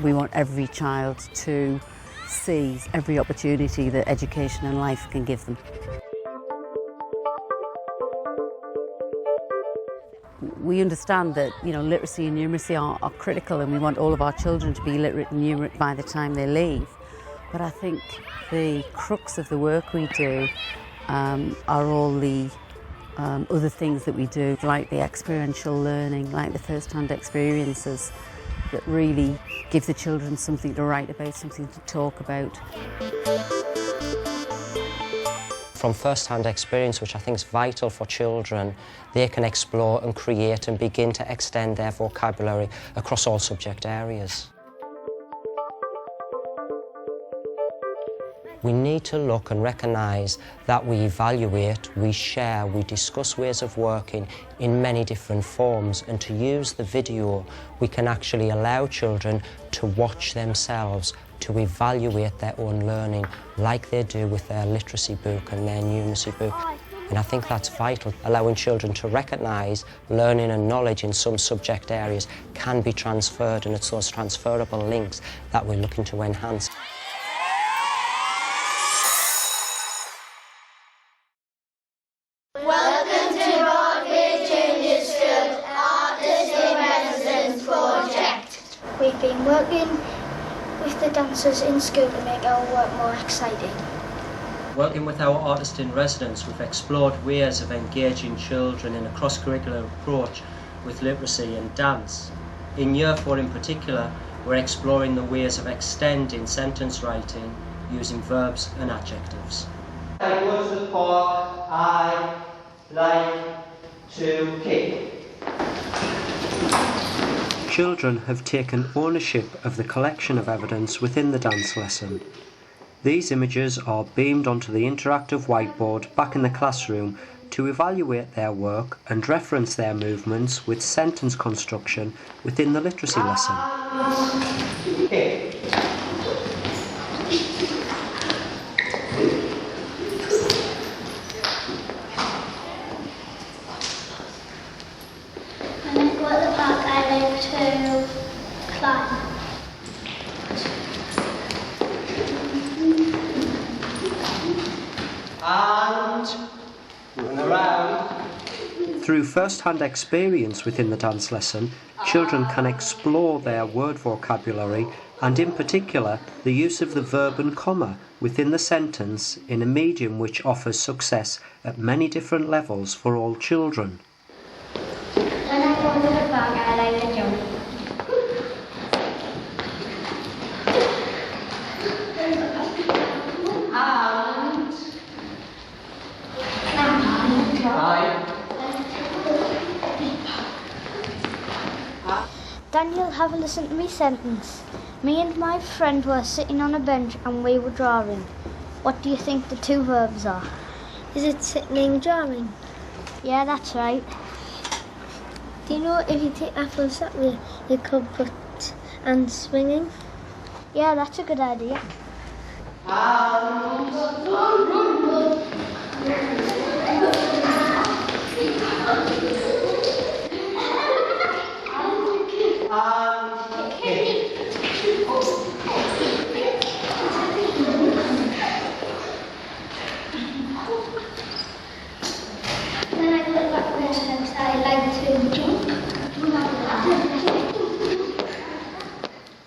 we want every child to seize every opportunity that education and life can give them. We understand that, literacy and numeracy are critical, and we want all of our children to be literate and numerate by the time they leave. But I think the crux of the work we do are all the other things that we do, like the experiential learning, like the first-hand experiences that really give the children something to write about, something to talk about. From first-hand experience, which I think is vital for children, they can explore and create and begin to extend their vocabulary across all subject areas. We need to look and recognise that we evaluate, we share, we discuss ways of working in many different forms, and to use the video, we can actually allow children to watch themselves, to evaluate their own learning like they do with their literacy book and their numeracy book. And I think that's vital, allowing children to recognise learning and knowledge in some subject areas can be transferred, and it's those transferable links that we're looking to enhance. Welcome to Broadway Junior School Artist in Residence project. We've been working with the dancers in school to make our work more exciting. Working with our artist in residence, we've explored ways of engaging children in a cross-curricular approach with literacy and dance. In Year 4 in particular, we're exploring the ways of extending sentence writing using verbs and adjectives. I go to the park, I like to kick. Children have taken ownership of the collection of evidence within the dance lesson. These images are beamed onto the interactive whiteboard back in the classroom to evaluate their work and reference their movements with sentence construction within the literacy lesson. Okay. When I go at the park, I like to climb. And around. Through first-hand experience within the dance lesson, children can explore their word vocabulary and, in particular, the use of the verb and comma within the sentence in a medium which offers success at many different levels for all children. When I go to the park, I like to jump. Daniel, have a listen to me sentence. Me and my friend were sitting on a bench and we were drawing. What do you think the two verbs are? Is it sitting and drawing? Yeah, that's right. Do you know if you take apples that way, you could put and swinging? Yeah, that's a good idea. When I go back to the house, I like to jump.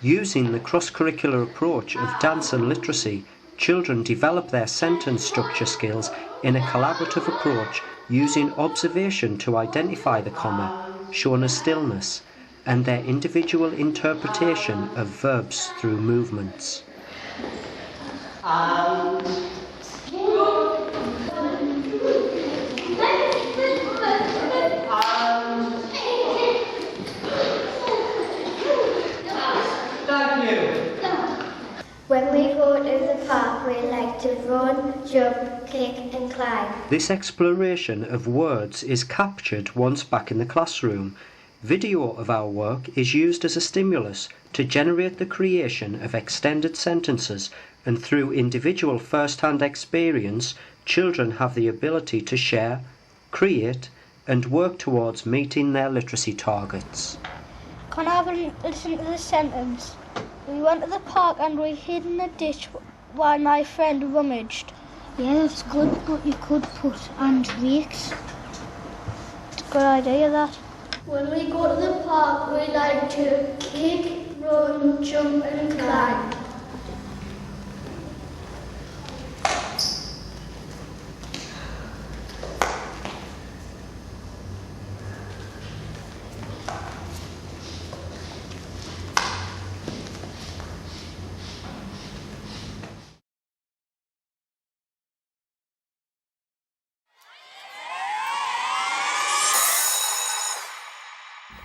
Using the cross-curricular approach of dance and literacy, children develop their sentence structure skills in a collaborative approach using observation to identify the comma, shown as stillness, and their individual interpretation of verbs through movements. When we go to the park, we like to run, jump, kick and climb. This exploration of words is captured once back in the classroom. Video of our work is used as a stimulus to generate the creation of extended sentences, and through individual first-hand experience, children have the ability to share, create and work towards meeting their literacy targets. Can I have a listen to the sentence? We went to the park and we hid in a ditch while my friend rummaged. Yeah, that's good, but you could put hand rakes. It's a good idea, that. When we go to the park, we like to kick, run, jump and climb.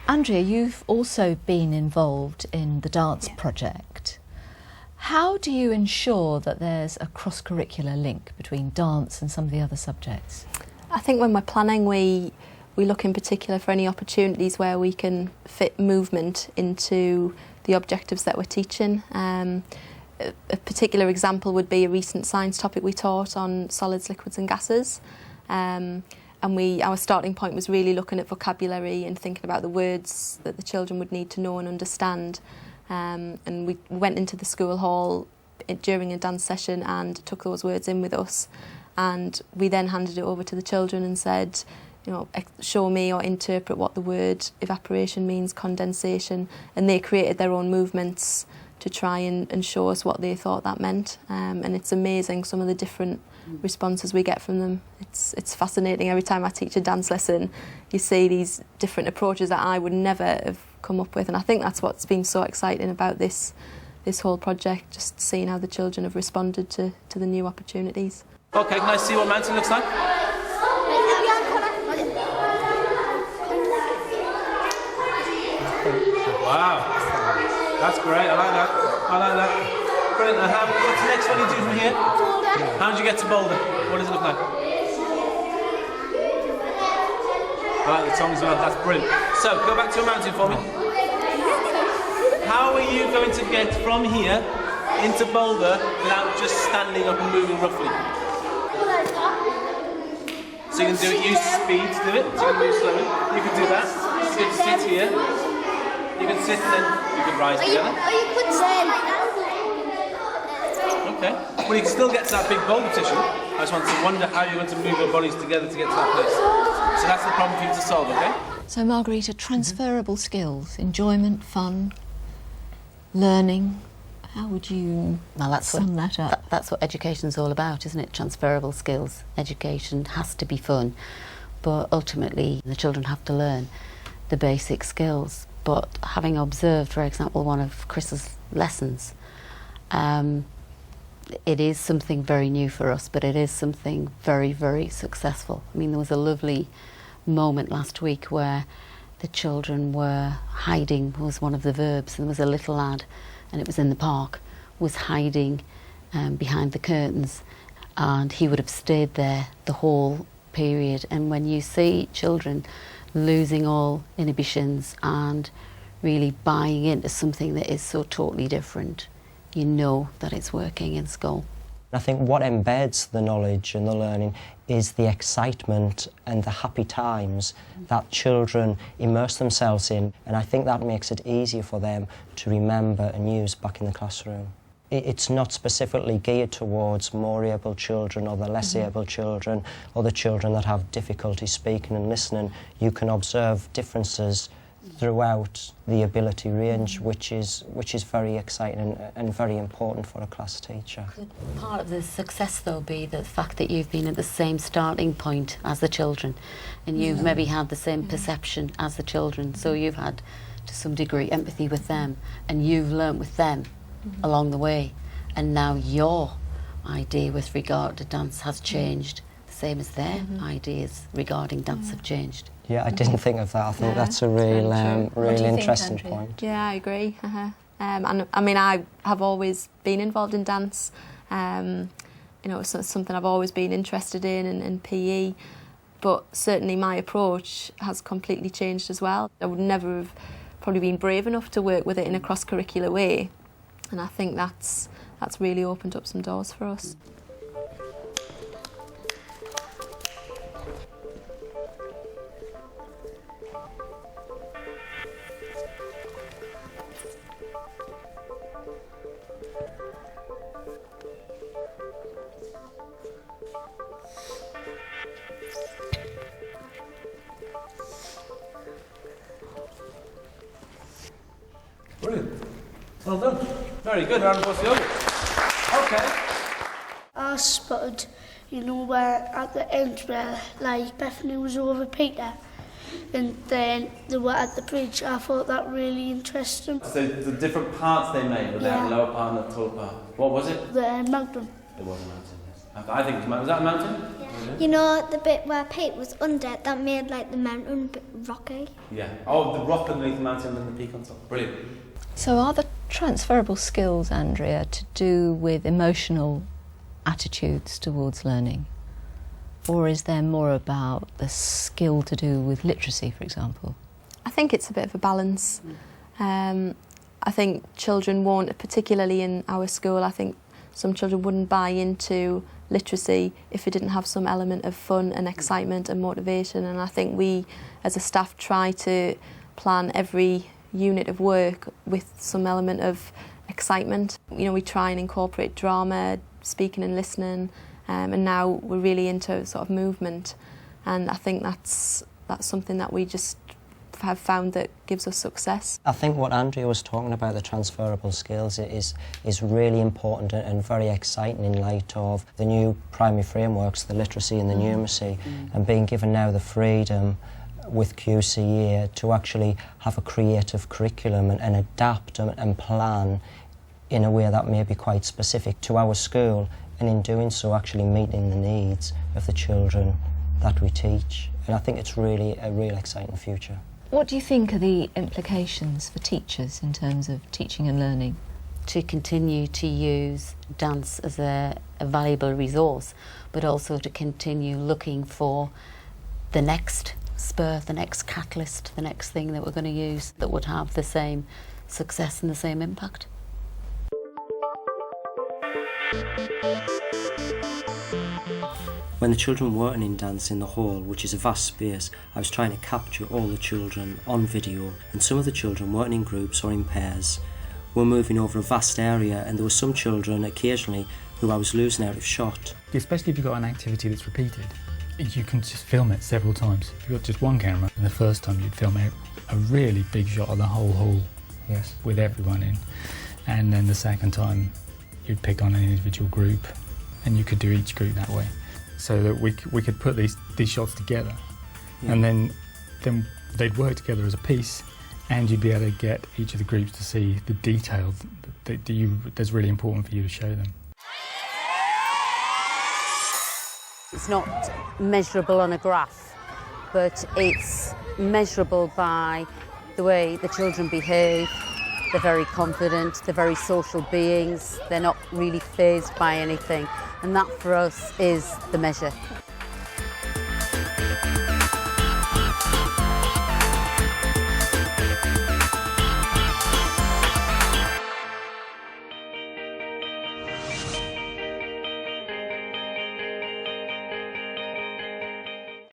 Andrea, you've also been involved in the dance project. How do you ensure that there's a cross-curricular link between dance and some of the other subjects? I think when we're planning, we look in particular for any opportunities where we can fit movement into the objectives that we're teaching. A particular example would be a recent science topic we taught on solids, liquids and gases. And our starting point was really looking at vocabulary and thinking about the words that the children would need to know and understand. And we went into the school hall during a dance session and took those words in with us. And we then handed it over to the children and said, you know, show me or interpret what the word evaporation means, condensation. And they created their own movements to try and show us what they thought that meant. And it's amazing, some of the different responses we get from them. It's fascinating. Every time I teach a dance lesson, you see these different approaches that I would never have come up with, and I think that's what's been so exciting about this whole project, just seeing how the children have responded to the new opportunities. Okay, can I see what mountain looks like? Wow, that's great. I like that. Brilliant. What's the next one you do from here? How did you get to Boulder? What does it look like? I like the tongue as well. That's brilliant. So, go back to a mountain for me. How are you going to get from here into Boulder without just standing up and moving roughly? So you can do it, use speed to do it, so you can move slowly. You can do that. You can sit here. You can sit and then you can rise together. Or you could say like that. Okay. Well, you can still get to that big boulder position. I just want to wonder how you're going to move your bodies together to get to that place. So that's the problem for you to solve, okay? So, Margarita, transferable skills, enjoyment, fun, learning. How would you sum that up? That's what education's all about, isn't it? Transferable skills. Education has to be fun, but ultimately the children have to learn the basic skills. But having observed, for example, one of Chris's lessons, it is something very new for us, but it is something very, very successful. I mean, there was a lovely moment last week where the children were hiding, was one of the verbs, and there was a little lad, and it was in the park, was hiding behind the curtains, and he would have stayed there the whole period. And when you see children losing all inhibitions and really buying into something that is so totally different, you know that it's working in school. I think what embeds the knowledge and the learning is the excitement and the happy times that children immerse themselves in, and I think that makes it easier for them to remember and use back in the classroom. It's not specifically geared towards more able children or the less able children or the children that have difficulty speaking and listening. You can observe differences throughout the ability range, which is very exciting and very important for a class teacher. Could part of the success, though, be the fact that you've been at the same starting point as the children, and you've maybe had the same perception as the children, so you've had, to some degree, empathy with them, and you've learnt with them along the way, and now your idea with regard to dance has changed, the same as their ideas regarding dance have changed. Yeah, I didn't think of that. I think that's a real interesting point. Yeah, I agree. And I mean, I have always been involved in dance. You know, it's something I've always been interested in PE. But certainly my approach has completely changed as well. I would never have probably been brave enough to work with it in a cross-curricular way. And I think that's really opened up some doors for us. Brilliant. Well done. Very good. Round of applause for the others. Okay. I spotted, where at the end where, like, Bethany was over Peter, and then they were at the bridge. I thought that really interesting. So the different parts they made, the lower part and the top part. What was it? The mountain. It was a mountain, yes. I think it was a mountain. Was that a mountain? Yeah. You know, the bit where Pete was under, that made like the mountain a bit rocky. Yeah. Oh, the rock underneath the mountain and the peak on top. Brilliant. So are the transferable skills, Andrea, to do with emotional attitudes towards learning? Or is there more about the skill to do with literacy, for example? I think it's a bit of a balance. I think children won't, particularly in our school, I think some children wouldn't buy into literacy if it didn't have some element of fun and excitement and motivation. And I think we, as a staff, try to plan every unit of work with some element of excitement. We try and incorporate drama, speaking and listening, and now we're really into sort of movement, and I think that's something that we just have found that gives us success. I think what Andrea was talking about, the transferable skills, is really important and very exciting in light of the new primary frameworks, the literacy and the numeracy, and being given now the freedom with QCE to actually have a creative curriculum and adapt and plan in a way that may be quite specific to our school, and in doing so actually meeting the needs of the children that we teach. And I think it's really a real exciting future. What do you think are the implications for teachers in terms of teaching and learning? To continue to use dance as a valuable resource, but also to continue looking for the next spur, the next catalyst, the next thing that we're going to use that would have the same success and the same impact. When the children weren't in dance in the hall, which is a vast space, I was trying to capture all the children on video, and some of the children weren't in groups or in pairs. We're moving over a vast area, and there were some children occasionally who I was losing out of shot. Especially if you've got an activity that's repeated, you can just film it several times. If you've got just one camera, and the first time you'd film a really big shot of the whole hall, yes, with everyone in, and then the second time you'd pick on an individual group, and you could do each group that way, so that we could put these shots together, and then they'd work together as a piece, and you'd be able to get each of the groups to see the detail that's really important for you to show them. It's not measurable on a graph, but it's measurable by the way the children behave. They're very confident, they're very social beings, they're not really fazed by anything, and that for us is the measure.